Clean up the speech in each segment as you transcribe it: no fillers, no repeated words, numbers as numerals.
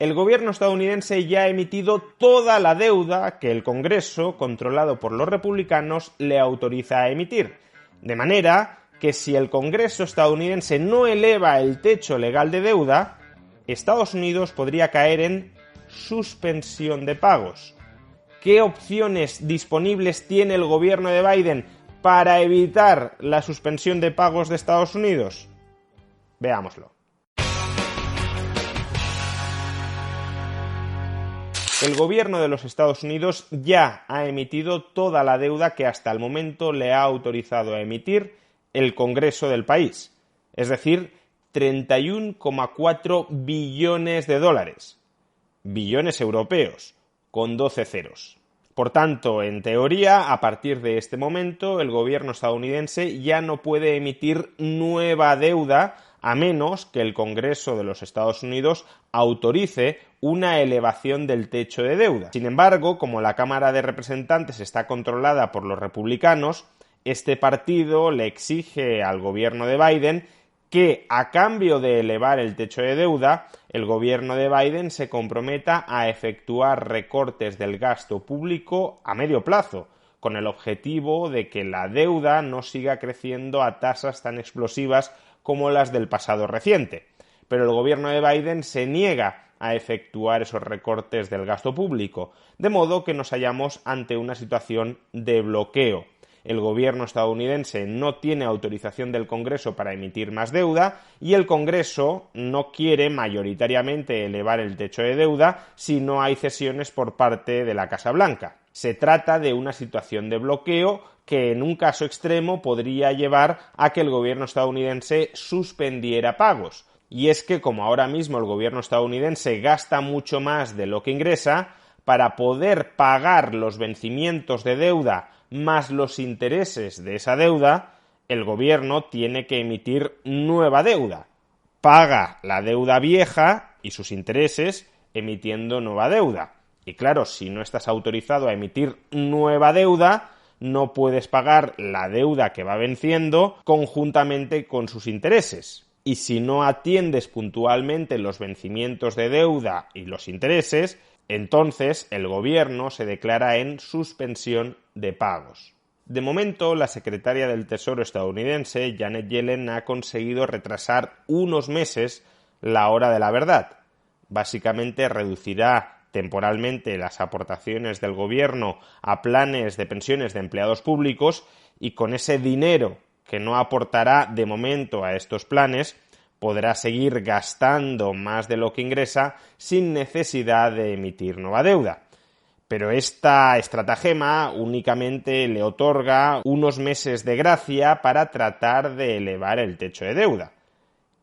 el gobierno estadounidense ya ha emitido toda la deuda que el Congreso, controlado por los republicanos, le autoriza a emitir. De manera que si el Congreso estadounidense no eleva el techo legal de deuda, Estados Unidos podría caer en suspensión de pagos. ¿Qué opciones disponibles tiene el gobierno de Biden para evitar la suspensión de pagos de Estados Unidos? Veámoslo. El gobierno de los Estados Unidos ya ha emitido toda la deuda que hasta el momento le ha autorizado a emitir el Congreso del país, es decir, 31,4 billones de dólares. Billones europeos, con 12 ceros. Por tanto, en teoría, a partir de este momento, el gobierno estadounidense ya no puede emitir nueva deuda a menos que el Congreso de los Estados Unidos autorice una elevación del techo de deuda. Sin embargo, como la Cámara de Representantes está controlada por los republicanos, este partido le exige al gobierno de Biden que, a cambio de elevar el techo de deuda, el gobierno de Biden se comprometa a efectuar recortes del gasto público a medio plazo, con el objetivo de que la deuda no siga creciendo a tasas tan explosivas como las del pasado reciente. Pero el gobierno de Biden se niega a efectuar esos recortes del gasto público, de modo que nos hallamos ante una situación de bloqueo. El gobierno estadounidense no tiene autorización del Congreso para emitir más deuda y el Congreso no quiere mayoritariamente elevar el techo de deuda si no hay cesiones por parte de la Casa Blanca. Se trata de una situación de bloqueo que en un caso extremo podría llevar a que el gobierno estadounidense suspendiera pagos. Y es que como ahora mismo el gobierno estadounidense gasta mucho más de lo que ingresa, para poder pagar los vencimientos de deuda más los intereses de esa deuda, el gobierno tiene que emitir nueva deuda. Paga la deuda vieja y sus intereses emitiendo nueva deuda. Y claro, si no estás autorizado a emitir nueva deuda, no puedes pagar la deuda que va venciendo conjuntamente con sus intereses. Y si no atiendes puntualmente los vencimientos de deuda y los intereses, entonces el gobierno se declara en suspensión de pagos. De momento, la secretaria del Tesoro estadounidense, Janet Yellen, ha conseguido retrasar unos meses la hora de la verdad. Básicamente reducirá temporalmente las aportaciones del gobierno a planes de pensiones de empleados públicos y con ese dinero que no aportará de momento a estos planes podrá seguir gastando más de lo que ingresa sin necesidad de emitir nueva deuda. Pero esta estratagema únicamente le otorga unos meses de gracia para tratar de elevar el techo de deuda.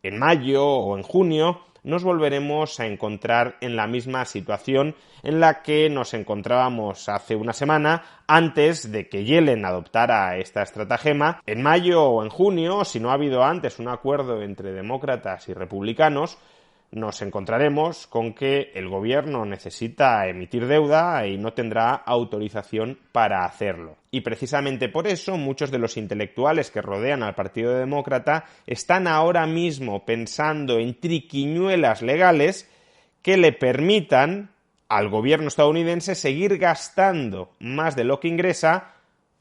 En mayo o en junio nos volveremos a encontrar en la misma situación en la que nos encontrábamos hace una semana antes de que Yellen adoptara esta estratagema. En mayo o en junio, si no ha habido antes un acuerdo entre demócratas y republicanos, nos encontraremos con que el gobierno necesita emitir deuda y no tendrá autorización para hacerlo. Y precisamente por eso muchos de los intelectuales que rodean al Partido Demócrata están ahora mismo pensando en triquiñuelas legales que le permitan al gobierno estadounidense seguir gastando más de lo que ingresa,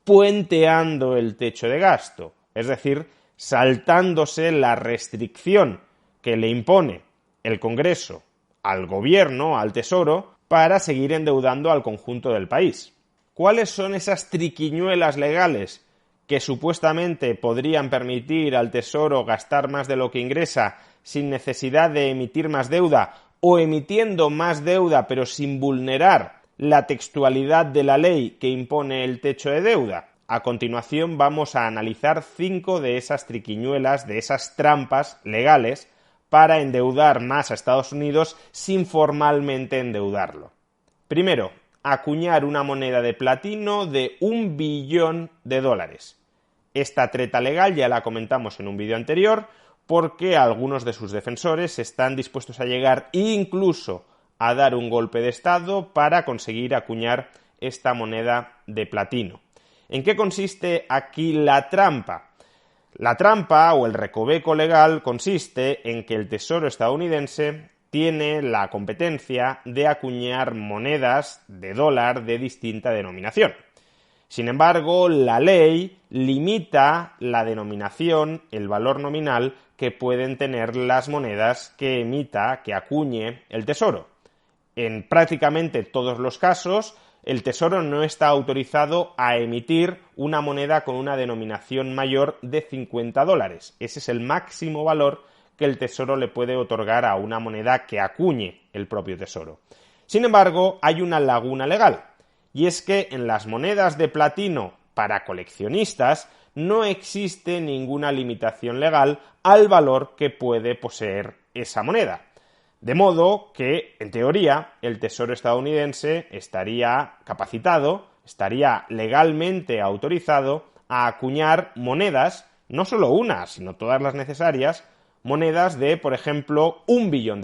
puenteando el techo de gasto, es decir, saltándose la restricción que le impone el Congreso al gobierno, al Tesoro, para seguir endeudando al conjunto del país. ¿Cuáles son esas triquiñuelas legales que supuestamente podrían permitir al Tesoro gastar más de lo que ingresa sin necesidad de emitir más deuda o emitiendo más deuda pero sin vulnerar la textualidad de la ley que impone el techo de deuda? A continuación vamos a analizar 5 de esas triquiñuelas, de esas trampas legales para endeudar más a Estados Unidos sin formalmente endeudarlo. Primero, acuñar una moneda de platino de $1 billón. Esta treta legal ya la comentamos en un vídeo anterior porque algunos de sus defensores están dispuestos a llegar incluso a dar un golpe de Estado para conseguir acuñar esta moneda de platino. ¿En qué consiste aquí la trampa? La trampa o el recoveco legal consiste en que el Tesoro estadounidense tiene la competencia de acuñar monedas de dólar de distinta denominación. Sin embargo, la ley limita la denominación, el valor nominal que pueden tener las monedas que emita, que acuñe el Tesoro. En prácticamente todos los casos, el Tesoro no está autorizado a emitir una moneda con una denominación mayor de 50 dólares. Ese es el máximo valor que el Tesoro le puede otorgar a una moneda que acuñe el propio Tesoro. Sin embargo, hay una laguna legal, y es que en las monedas de platino para coleccionistas no existe ninguna limitación legal al valor que puede poseer esa moneda. De modo que, en teoría, el Tesoro estadounidense estaría capacitado, estaría legalmente autorizado a acuñar monedas, no solo una, sino todas las necesarias, monedas de, por ejemplo, $1 billón.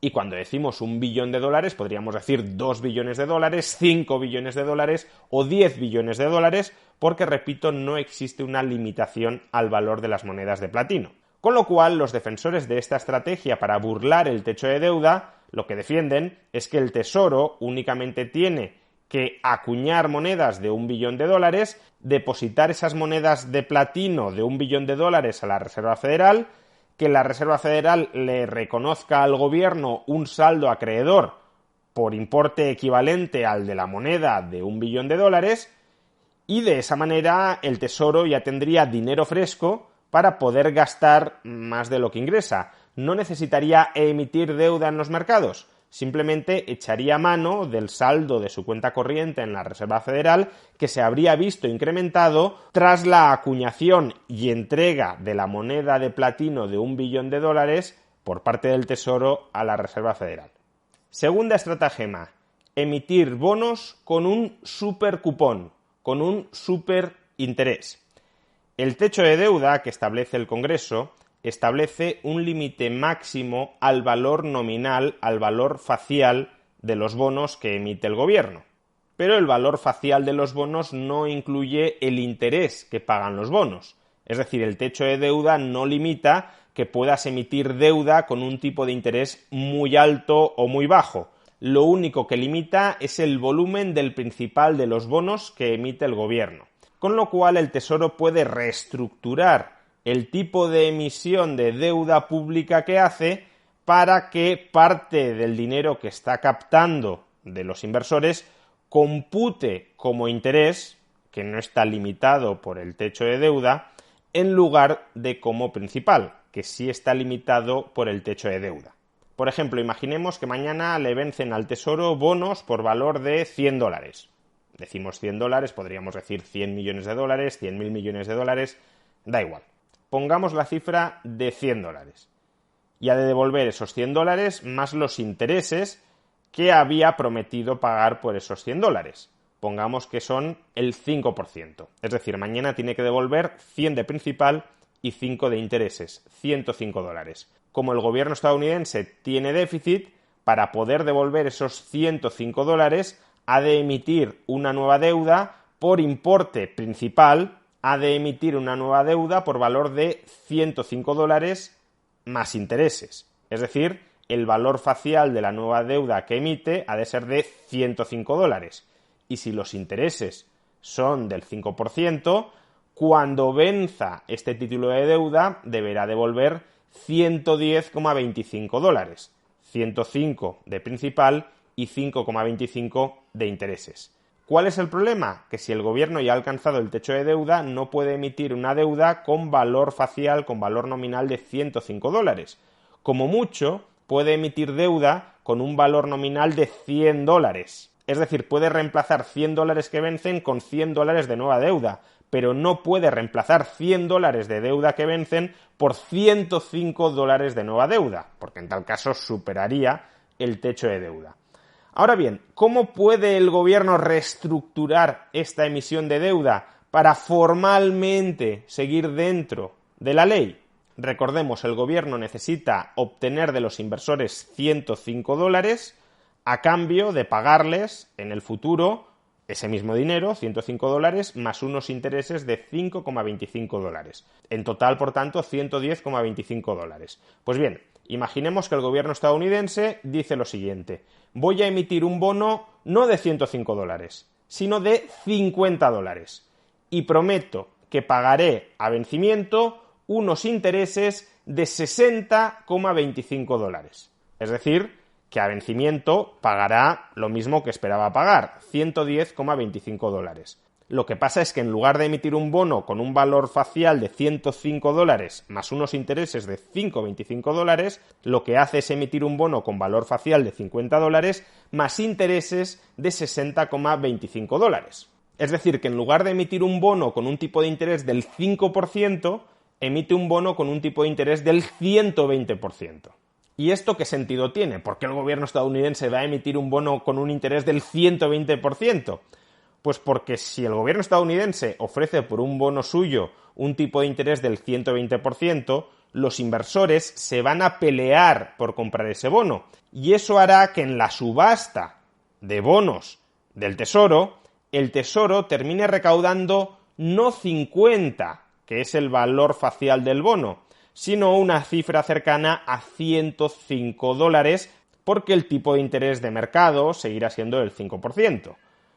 Y cuando decimos $1 billón, podríamos decir 2 billones de dólares, 5 billones de dólares o 10 billones de dólares, porque, repito, no existe una limitación al valor de las monedas de platino. Con lo cual, los defensores de esta estrategia para burlar el techo de deuda, lo que defienden es que el Tesoro únicamente tiene que acuñar monedas de $1 billón, depositar esas monedas de platino de $1 billón a la Reserva Federal, que la Reserva Federal le reconozca al gobierno un saldo acreedor por importe equivalente al de la moneda de $1 billón, y de esa manera el Tesoro ya tendría dinero fresco para poder gastar más de lo que ingresa. No necesitaría emitir deuda en los mercados, simplemente echaría mano del saldo de su cuenta corriente en la Reserva Federal, que se habría visto incrementado tras la acuñación y entrega de la moneda de platino de $1 billón por parte del Tesoro a la Reserva Federal. Segunda estratagema: emitir bonos con un supercupón, con un superinterés. El techo de deuda que establece el Congreso establece un límite máximo al valor nominal, al valor facial de los bonos que emite el gobierno. Pero el valor facial de los bonos no incluye el interés que pagan los bonos. Es decir, el techo de deuda no limita que puedas emitir deuda con un tipo de interés muy alto o muy bajo. Lo único que limita es el volumen del principal de los bonos que emite el gobierno. Con lo cual el Tesoro puede reestructurar el tipo de emisión de deuda pública que hace para que parte del dinero que está captando de los inversores compute como interés, que no está limitado por el techo de deuda, en lugar de como principal, que sí está limitado por el techo de deuda. Por ejemplo, imaginemos que mañana le vencen al Tesoro bonos por valor de $100. Decimos $100, podríamos decir 100 millones de dólares, 100.000 millones de dólares, da igual. Pongamos la cifra de $100. Y ha de devolver esos $100 más los intereses que había prometido pagar por esos $100. Pongamos que son el 5%. Es decir, mañana tiene que devolver 100 de principal y 5 de intereses, $105. Como el gobierno estadounidense tiene déficit, para poder devolver esos $105, ha de emitir una nueva deuda por importe principal, ha de emitir una nueva deuda por valor de $105 más intereses. Es decir, el valor facial de la nueva deuda que emite ha de ser de $105. Y si los intereses son del 5%, cuando venza este título de deuda deberá devolver $110,25. 105 de principal y 5,25 de intereses. ¿Cuál es el problema? Que si el gobierno ya ha alcanzado el techo de deuda, no puede emitir una deuda con valor facial, con valor nominal de $105. Como mucho, puede emitir deuda con un valor nominal de $100. Es decir, puede reemplazar $100 que vencen con $100 de nueva deuda, pero no puede reemplazar $100 de deuda que vencen por $105 de nueva deuda, porque en tal caso superaría el techo de deuda. Ahora bien, ¿cómo puede el gobierno reestructurar esta emisión de deuda para formalmente seguir dentro de la ley? Recordemos, el gobierno necesita obtener de los inversores $105 a cambio de pagarles en el futuro ese mismo dinero, $105, más unos intereses de $5,25. En total, por tanto, $110,25. Pues bien, Imaginemos que el gobierno estadounidense dice lo siguiente: voy a emitir un bono no de 105 dólares, sino de 50 dólares. Y prometo que pagaré a vencimiento unos intereses de 60,25 dólares. Es decir, que a vencimiento pagará lo mismo que esperaba pagar, 110,25 dólares. Lo que pasa es que en lugar de emitir un bono con un valor facial de 105 dólares más unos intereses de 5,25 dólares, lo que hace es emitir un bono con valor facial de 50 dólares más intereses de 60,25 dólares. Es decir, que en lugar de emitir un bono con un tipo de interés del 5%, emite un bono con un tipo de interés del 120%. ¿Y esto qué sentido tiene? ¿Por qué el gobierno estadounidense va a emitir un bono con un interés del 120%? Pues porque si el gobierno estadounidense ofrece por un bono suyo un tipo de interés del 120%, los inversores se van a pelear por comprar ese bono. Y eso hará que en la subasta de bonos del Tesoro, el Tesoro termine recaudando no 50, que es el valor facial del bono, sino una cifra cercana a 105 dólares, porque el tipo de interés de mercado seguirá siendo del 5%.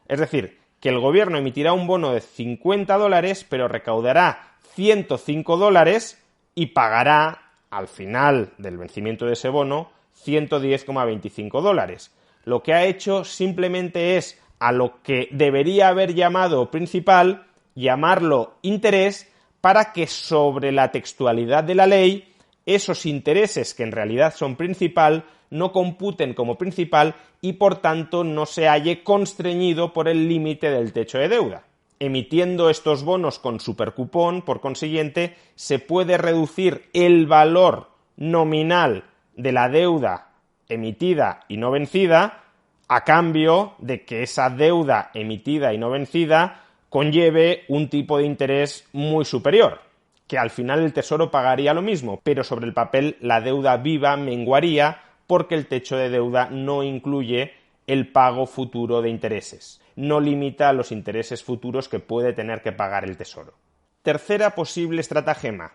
Es decir, que el gobierno emitirá un bono de 50 dólares, pero recaudará 105 dólares y pagará, al final del vencimiento de ese bono, 110,25 dólares. Lo que ha hecho simplemente es a lo que debería haber llamado principal, llamarlo interés, para que sobre la textualidad de la ley, esos intereses que en realidad son principal no computen como principal y por tanto no se halle constreñido por el límite del techo de deuda. Emitiendo estos bonos con supercupón, por consiguiente, se puede reducir el valor nominal de la deuda emitida y no vencida a cambio de que esa deuda emitida y no vencida conlleve un tipo de interés muy superior, que al final el Tesoro pagaría lo mismo, pero sobre el papel la deuda viva menguaría porque el techo de deuda no incluye el pago futuro de intereses, no limita los intereses futuros que puede tener que pagar el Tesoro. Tercera posible estratagema: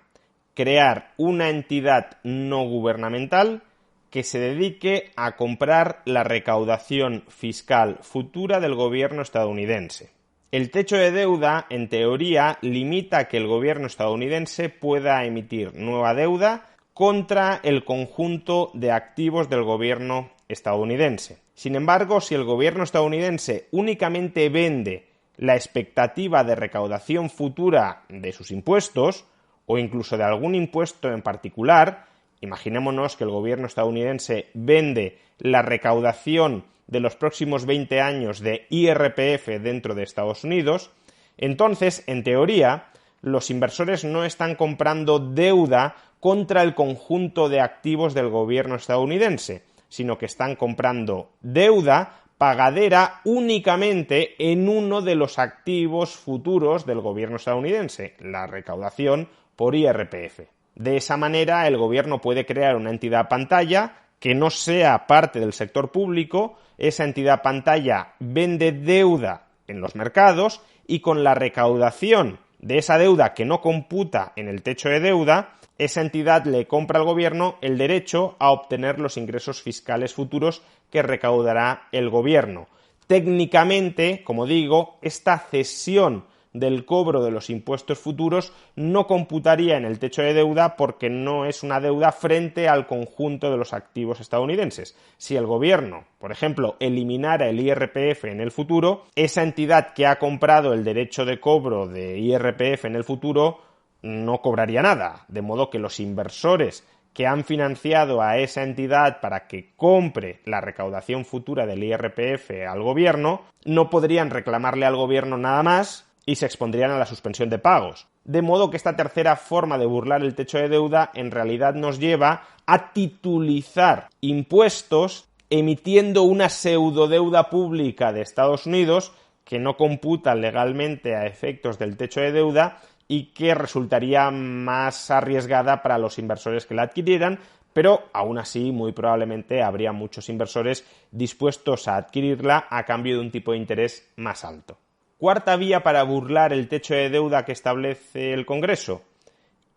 crear una entidad no gubernamental que se dedique a comprar la recaudación fiscal futura del gobierno estadounidense. El techo de deuda, en teoría, limita que el gobierno estadounidense pueda emitir nueva deuda contra el conjunto de activos del gobierno estadounidense. Sin embargo, si el gobierno estadounidense únicamente vende la expectativa de recaudación futura de sus impuestos, o incluso de algún impuesto en particular, imaginémonos que el gobierno estadounidense vende la recaudación de los próximos 20 años de IRPF dentro de Estados Unidos, entonces, en teoría, los inversores no están comprando deuda contra el conjunto de activos del gobierno estadounidense, sino que están comprando deuda pagadera únicamente en uno de los activos futuros del gobierno estadounidense, la recaudación por IRPF. De esa manera, el gobierno puede crear una entidad pantalla que no sea parte del sector público. Esa entidad pantalla vende deuda en los mercados y con la recaudación de esa deuda que no computa en el techo de deuda, esa entidad le compra al gobierno el derecho a obtener los ingresos fiscales futuros que recaudará el gobierno. Técnicamente, como digo, esta cesión del cobro de los impuestos futuros no computaría en el techo de deuda porque no es una deuda frente al conjunto de los activos estadounidenses. Si el gobierno, por ejemplo, eliminara el IRPF en el futuro, esa entidad que ha comprado el derecho de cobro de IRPF en el futuro no cobraría nada, de modo que los inversores que han financiado a esa entidad para que compre la recaudación futura del IRPF al gobierno no podrían reclamarle al gobierno nada más y se expondrían a la suspensión de pagos. De modo que esta tercera forma de burlar el techo de deuda en realidad nos lleva a titulizar impuestos emitiendo una pseudodeuda pública de Estados Unidos que no computa legalmente a efectos del techo de deuda y que resultaría más arriesgada para los inversores que la adquirieran, pero aún así muy probablemente habría muchos inversores dispuestos a adquirirla a cambio de un tipo de interés más alto. Cuarta vía para burlar el techo de deuda que establece el Congreso: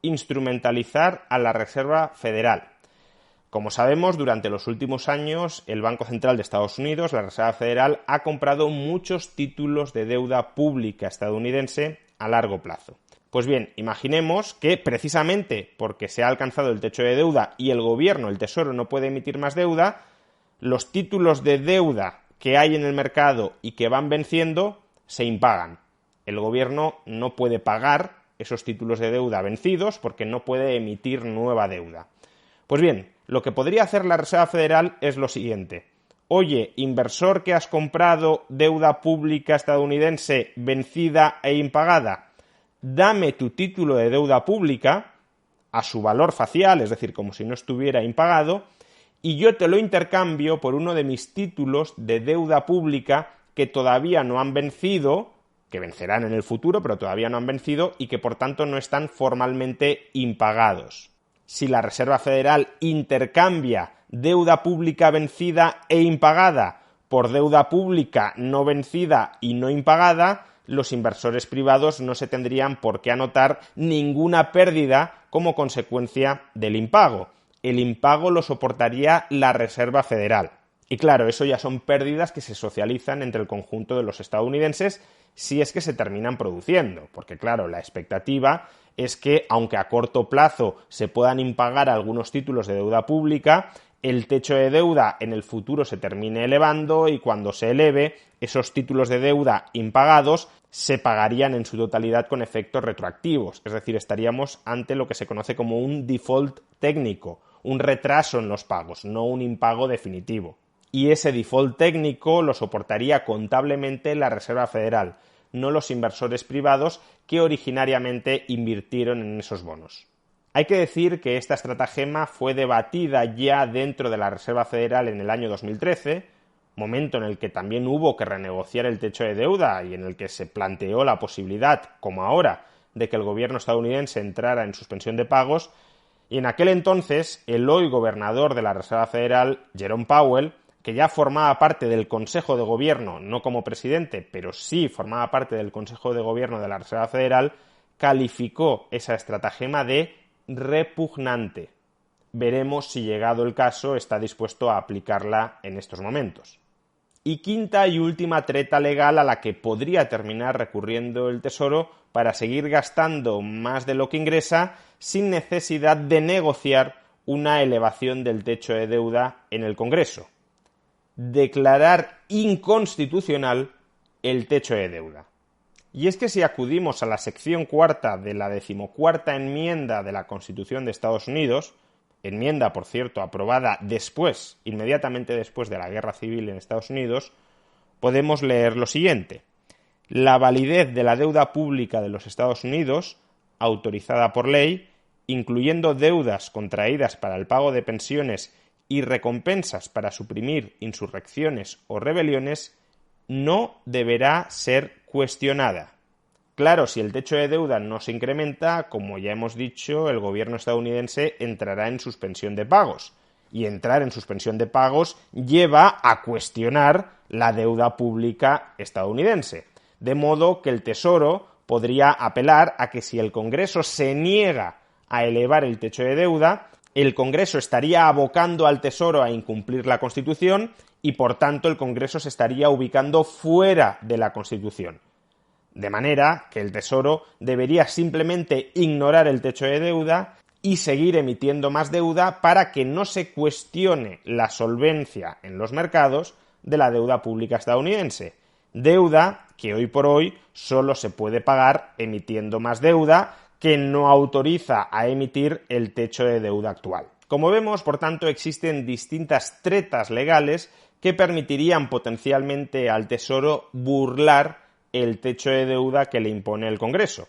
instrumentalizar a la Reserva Federal. Como sabemos, durante los últimos años, el Banco Central de Estados Unidos, la Reserva Federal, ha comprado muchos títulos de deuda pública estadounidense a largo plazo. Pues bien, imaginemos que precisamente porque se ha alcanzado el techo de deuda y el gobierno, el Tesoro, no puede emitir más deuda, los títulos de deuda que hay en el mercado y que van venciendo se impagan. El gobierno no puede pagar esos títulos de deuda vencidos porque no puede emitir nueva deuda. Pues bien, lo que podría hacer la Reserva Federal es lo siguiente. Oye, inversor que has comprado deuda pública estadounidense vencida e impagada, dame tu título de deuda pública a su valor facial, es decir, como si no estuviera impagado, y yo te lo intercambio por uno de mis títulos de deuda pública que todavía no han vencido, que vencerán en el futuro, pero todavía no han vencido y que por tanto no están formalmente impagados. Si la Reserva Federal intercambia deuda pública vencida e impagada por deuda pública no vencida y no impagada, los inversores privados no se tendrían por qué anotar ninguna pérdida como consecuencia del impago. El impago lo soportaría la Reserva Federal. Y claro, eso ya son pérdidas que se socializan entre el conjunto de los estadounidenses si es que se terminan produciendo, porque claro, la expectativa es que, aunque a corto plazo se puedan impagar algunos títulos de deuda pública, el techo de deuda en el futuro se termine elevando y cuando se eleve, esos títulos de deuda impagados se pagarían en su totalidad con efectos retroactivos, es decir, estaríamos ante lo que se conoce como un default técnico, un retraso en los pagos, no un impago definitivo. Y ese default técnico lo soportaría contablemente la Reserva Federal, no los inversores privados que originariamente invirtieron en esos bonos. Hay que decir que esta estratagema fue debatida ya dentro de la Reserva Federal en el año 2013, momento en el que también hubo que renegociar el techo de deuda y en el que se planteó la posibilidad, como ahora, de que el gobierno estadounidense entrara en suspensión de pagos, y en aquel entonces el hoy gobernador de la Reserva Federal, Jerome Powell, que ya formaba parte del Consejo de Gobierno, no como presidente, pero sí formaba parte del Consejo de Gobierno de la Reserva Federal, calificó esa estratagema de repugnante. Veremos si, llegado el caso, está dispuesto a aplicarla en estos momentos. Y quinta y última treta legal a la que podría terminar recurriendo el Tesoro para seguir gastando más de lo que ingresa sin necesidad de negociar una elevación del techo de deuda en el Congreso. Declarar inconstitucional el techo de deuda. Y es que si acudimos a la sección cuarta de la 14ª enmienda de la Constitución de Estados Unidos, enmienda, por cierto, aprobada inmediatamente después de la Guerra Civil en Estados Unidos, podemos leer lo siguiente. La validez de la deuda pública de los Estados Unidos, autorizada por ley, incluyendo deudas contraídas para el pago de pensiones y recompensas para suprimir insurrecciones o rebeliones, no deberá ser cuestionada. Claro, si el techo de deuda no se incrementa, como ya hemos dicho, el gobierno estadounidense entrará en suspensión de pagos. Y entrar en suspensión de pagos lleva a cuestionar la deuda pública estadounidense. De modo que el Tesoro podría apelar a que si el Congreso se niega a elevar el techo de deuda, el Congreso estaría abocando al Tesoro a incumplir la Constitución y, por tanto, el Congreso se estaría ubicando fuera de la Constitución. De manera que el Tesoro debería simplemente ignorar el techo de deuda y seguir emitiendo más deuda para que no se cuestione la solvencia en los mercados de la deuda pública estadounidense. Deuda que hoy por hoy solo se puede pagar emitiendo más deuda que no autoriza a emitir el techo de deuda actual. Como vemos, por tanto, existen distintas tretas legales que permitirían potencialmente al Tesoro burlar el techo de deuda que le impone el Congreso.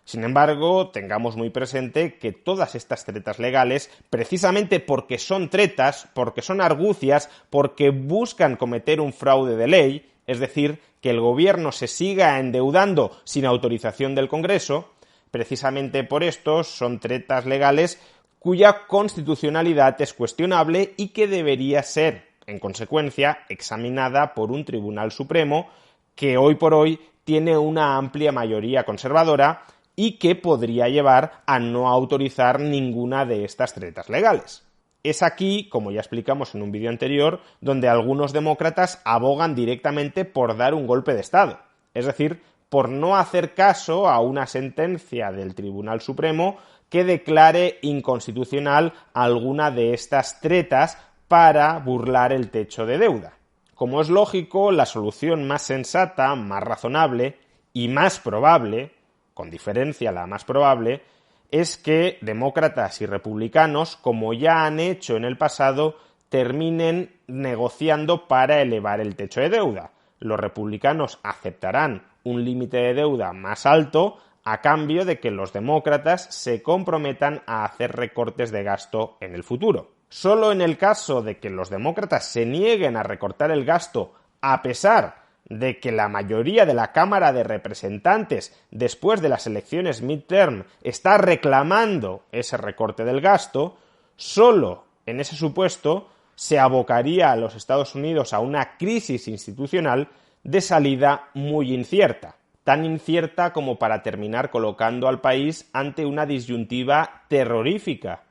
Sin embargo, tengamos muy presente que todas estas tretas legales, precisamente porque son tretas, porque son argucias, porque buscan cometer un fraude de ley, es decir, que el gobierno se siga endeudando sin autorización del Congreso, precisamente por esto son tretas legales cuya constitucionalidad es cuestionable y que debería ser, en consecuencia, examinada por un Tribunal Supremo que hoy por hoy tiene una amplia mayoría conservadora y que podría llevar a no autorizar ninguna de estas tretas legales. Es aquí, como ya explicamos en un vídeo anterior, donde algunos demócratas abogan directamente por dar un golpe de Estado, es decir, por no hacer caso a una sentencia del Tribunal Supremo que declare inconstitucional alguna de estas tretas para burlar el techo de deuda. Como es lógico, la solución más sensata, más razonable y más probable, con diferencia la más probable, es que demócratas y republicanos, como ya han hecho en el pasado, terminen negociando para elevar el techo de deuda. Los republicanos aceptarán un límite de deuda más alto a cambio de que los demócratas se comprometan a hacer recortes de gasto en el futuro. Solo en el caso de que los demócratas se nieguen a recortar el gasto a pesar de que la mayoría de la Cámara de Representantes, después de las elecciones midterm, está reclamando ese recorte del gasto, solo en ese supuesto se abocaría a los Estados Unidos a una crisis institucional de salida muy incierta, tan incierta como para terminar colocando al país ante una disyuntiva terrorífica,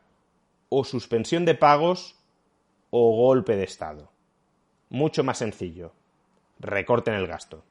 o suspensión de pagos o golpe de Estado. Mucho más sencillo. Recorten el gasto.